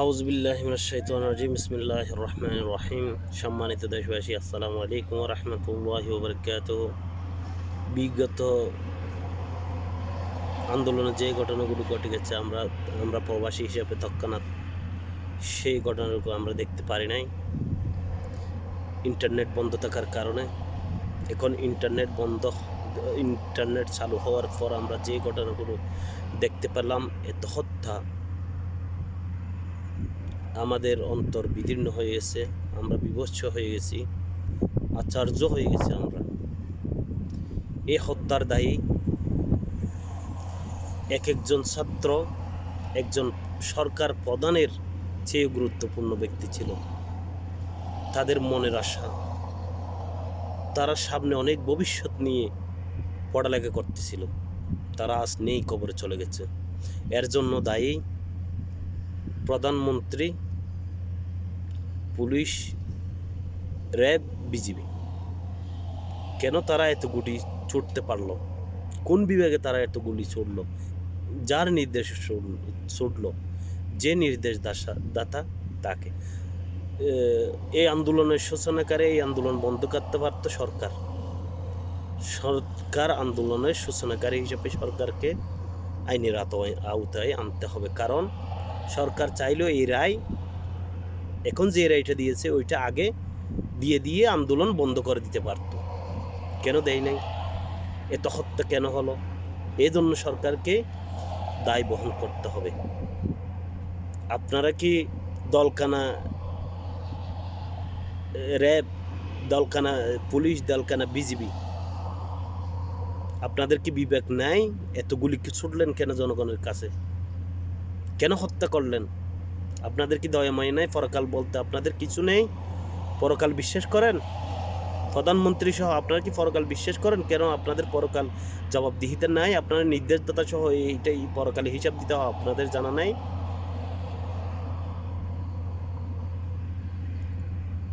আউযুবিল্লাহি মিনাশ শাইতানির রাজিম বিসমিল্লাহির রহমানির রহিম। সম্মানিত দেশবাসী, আসসালামু আলাইকুম ওয়া রাহমাতুল্লাহি ওয়া বারাকাতুহু। বিগত আন্দোলনে যে ঘটনাগুলো ঘটে গেছে, আমরা প্রবাসী হিসেবে তৎক্ষণাৎ সেই ঘটনাগুলো আমরা দেখতে পারি নাই ইন্টারনেট বন্ধ থাকার কারণে। এখন ইন্টারনেট চালু হওয়ার পর আমরা যে ঘটনাগুলো দেখতে পেলাম, এত হত্যা, আমাদের অন্তর বিদীর্ণ হয়ে গেছে, আমরা বিভৎস হয়ে গেছি, আশ্চর্য হয়ে গেছি আমরা। এই হত্যার দায়ী একজন ছাত্র, একজন সরকার প্রধানের চেয়ে গুরুত্বপূর্ণ ব্যক্তি ছিল। তাদের মনের আশা, তারা সামনে অনেক ভবিষ্যৎ নিয়ে পড়ালেখা করতেছিল, তারা আজ নেই, কবরে চলে গেছে। এর জন্য দায়ী প্রধানমন্ত্রী, পুলিশ, র্যাব, বিজিবি। কেন তারা এত গুলি ছুটতে পারলো? কোন বিভাগে তারা এত গুলি ছুটলো? যার নির্দেশে ছুটলো, যে নির্দেশ দাতা তাকে। এই আন্দোলনের সূচনাকারী, এই আন্দোলন বন্ধ করতে পারত সরকার। আন্দোলনের সূচনাকারী হিসেবে সরকারকে আইনের আওতায় আনতে হবে। কারণ সরকার চাইলেও এই রায়, এখন যে রায়টা দিয়েছে ওইটা আগে দিয়ে আন্দোলন বন্ধ করে দিতে পারত। কেন দেয় নাই? এত হত্যা কেন হলো? এই জন্য সরকারকে দায় বহন করতে হবে। আপনারা কি দলকানা র্যাব, দলকানা পুলিশ, দলকানা বিজিবি, আপনাদের কি বিবেক নাই? এতগুলি কি ছুটলেন কেন জনগণের কাছে? কেন হত্যা করলেন? আপনাদের কি দয়া মায়া নাই? পরকাল বলতে আপনাদের কিছু নেই? পরকাল বিশ্বাস করেন? প্রধানমন্ত্রী সহ আপনারা কি পরকাল বিশ্বাস করেন? কেন আপনাদের পরকাল জবাবদিহিতা নাই? আপনাদের নির্দেশদাতা সহ এইটাই পরকালে হিসাব দিতে হবে, আপনাদের জানা নাই?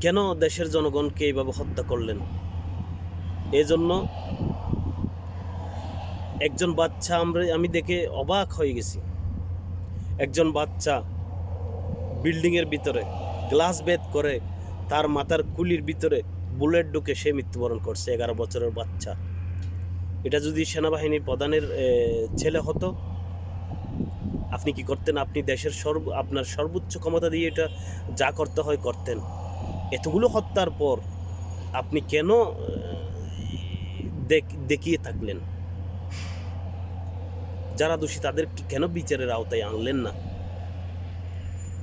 কেন দেশের জনগণকে এইভাবে হত্যা করলেন? এজন্য একজন বাচ্চা, আমি দেখে অবাক হয়ে গেছি। একজন বাচ্চা বিল্ডিংয়ের ভিতরে গ্লাস ভেদ করে তার মাথার কুলির ভিতরে বুলেট ঢুকে সে মৃত্যুবরণ করছে, 11 বছরের বাচ্চা। এটা যদি সেনাবাহিনীর প্রধানের ছেলে হতো, আপনি কি করতেন? আপনি দেশের আপনার সর্বোচ্চ ক্ষমতা দিয়ে এটা যা করতে হয় করতেন। এতগুলো হত্যার পর আপনি কেন দেখিয়ে থাকলেন? যারা দোষী তাদের কেন বিচারের আওতায় আনলেন না?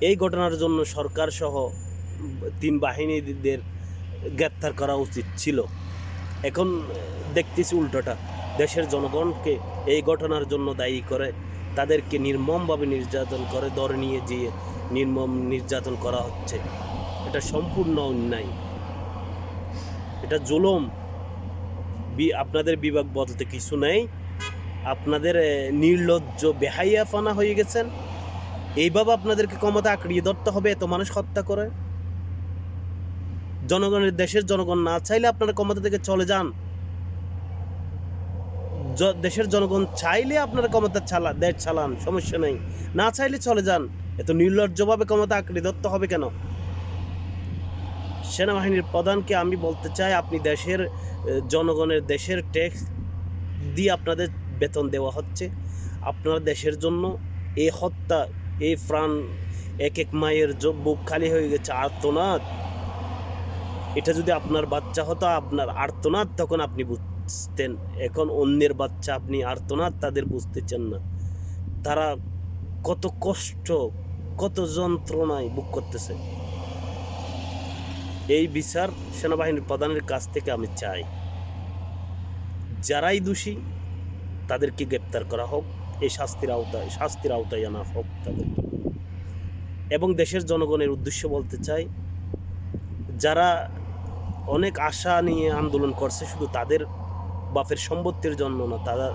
এই ঘটনার জন্য সরকার সহ 3 বাহিনীদের গ্রেপ্তার করা উচিত ছিল। এখন দেখতেছি উল্টোটা, দেশের জনগণকে এই ঘটনার জন্য দায়ী করে তাদেরকে নির্মমভাবে নির্যাতন করে ধরে নিয়ে যেয়ে নির্মম নির্যাতন করা হচ্ছে। এটা সম্পূর্ণ অন্যায়, এটা জুলুম। আপনাদের বিভাগ বলতে কিছু নেই, আপনাদের নির্লজ্জ বেহাইয়াফানা হয়ে গেছেন। এইভাবে আপনাদেরকে ক্ষমতা আঁকড়িয়ে ধরতে হবে? এত মানুষ হত্যা করে দেশের জনগণ না চাইলে আপনারা ক্ষমতা থেকে চলে যান। দেশের জনগণ চাইলে আপনারা ক্ষমতা দেশ চালান, সমস্যা নেই। না চাইলে চলে যান। এত নির্লজ্জভাবে ক্ষমতা আঁকড়ে ধরতে হবে কেন? সেনাবাহিনীর প্রধানকে আমি বলতে চাই, আপনি দেশের জনগণের দেশের ট্যাক্স দিয়ে আপনাদের বেতন দেওয়া হচ্ছে। আপনারা দেশের জন্য এই হত্যা, এই প্রাণ, এক মায়ের বুক খালি হয়ে গেছে, আর্তনাদ। এটা যদি আপনার বাচ্চা হতো, আপনার আর্তনাদ তখন আপনি বুঝতেন। এখন অন্যের বাচ্চা, আপনি আর্তনাদ তাদের বুঝতেছেন না। তারা কত কষ্ট, কত যন্ত্রণায় ভোগ করতেছে। এই বিচার সেনাবাহিনীর প্রধানের কাছ থেকে আমি চাই। যারাই দোষী তাদেরকে গ্রেপ্তার করা হোক, এই শাস্তির আওতায় আনা হোক তাদেরকে। এবং দেশের জনগণের উদ্দেশ্য বলতে চাই, যারা অনেক আশা নিয়ে আন্দোলন করছে, শুধু তাদের বাপের সম্পত্তির জন্য না, তারা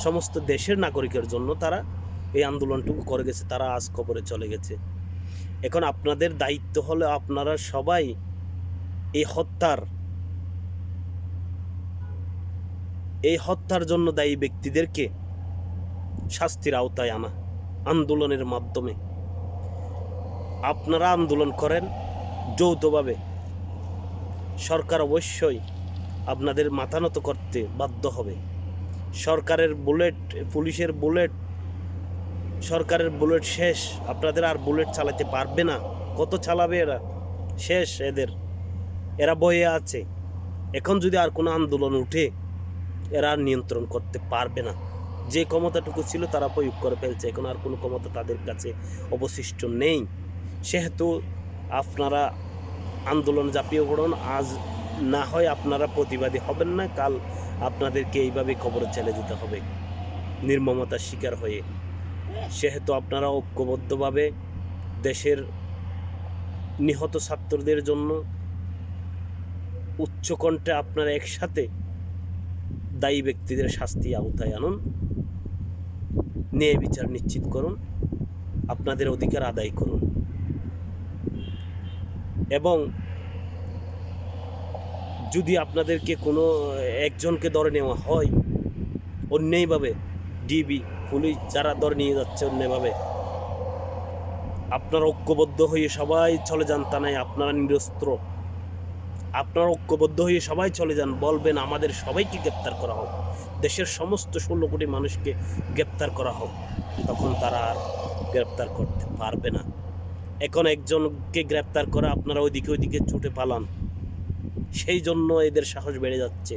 সমস্ত দেশের নাগরিকের জন্য তারা এই আন্দোলনটুকু করে গেছে, তারা আজ কবরে চলে গেছে। এখন আপনাদের দায়িত্ব হলো আপনারা সবাই এই হত্যার জন্য দায়ী ব্যক্তিদেরকে শাস্তির আওতায় আনা আন্দোলনের মাধ্যমে। আপনারা আন্দোলন করেন যৌথভাবে, সরকার অবশ্যই আপনাদের মাথা নত করতে বাধ্য হবে। সরকারের বুলেট, পুলিশের বুলেট, সরকারের বুলেট শেষ, আপনাদের আর বুলেট চালাতে পারবে না। কত চালাবে এরা? শেষ এদের, এরা বয়ে আছে। এখন যদি আর কোনো আন্দোলন উঠে, এরা আর নিয়ন্ত্রণ করতে পারবে না। যে ক্ষমতাটুকু ছিল তারা প্রয়োগ করে ফেলছে, এখন আর কোনো ক্ষমতা তাদের কাছে অবশিষ্ট নেই। সেহেতু আপনারা আন্দোলন ঝাঁপিয়ে পড়ুন। আজ না হয় আপনারা প্রতিবাদী হবেন না, কাল আপনাদেরকে এইভাবে কবরে চলে যেতে হবে নির্মমতার শিকার হয়ে। সেহেতু আপনারা ঐক্যবদ্ধভাবে দেশের নিহত ছাত্রদের জন্য উচ্চকণ্ঠে আপনারা একসাথে দায়ী ব্যক্তিদের শাস্তি আওতায় আনুন, ন্যায় বিচার নিশ্চিত করুন, আপনাদের অধিকার আদায় করুন। এবং যদি আপনাদেরকে কোনো একজনকে ধরে নেওয়া হয় অন্যায়ভাবে, ডিবি, পুলিশ যারা ধরে নিয়ে যাচ্ছে অন্যায়ভাবে, আপনারা ঐক্যবদ্ধ হয়ে সবাই চলে যান থানায়। আপনারা নিরস্ত্র, আপনারা ঐক্যবদ্ধ হয়ে সবাই চলে যান, বলবেন আমাদের সবাইকে গ্রেপ্তার করা হোক, দেশের সমস্ত 16 কোটি মানুষকে গ্রেপ্তার করা হোক। তখন তারা আর গ্রেপ্তার করতে পারবে না। এখন একজনকে গ্রেপ্তার করা, আপনারা ওইদিকে ছুটে পালান, সেই জন্য এদের সাহস বেড়ে যাচ্ছে।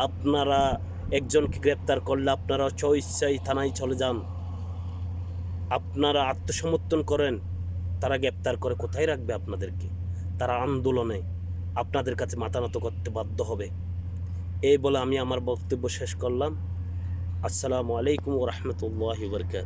আপনারা একজনকে গ্রেপ্তার করলে আপনারা স্বইচ্ছায় থানায় চলে যান, আপনারা আত্মসমর্পণ করেন, তারা গ্রেপ্তার করে কোথায় রাখবে আপনাদেরকে? তারা আন্দোলনে আপনাদের কাছে মাথা নত করতে বাধ্য হবে। এই বলে আমি আমার বক্তব্য শেষ করলাম। আসসালামু আলাইকুম ওয়া রাহমাতুল্লাহি ওয়া বারাকাতুহু।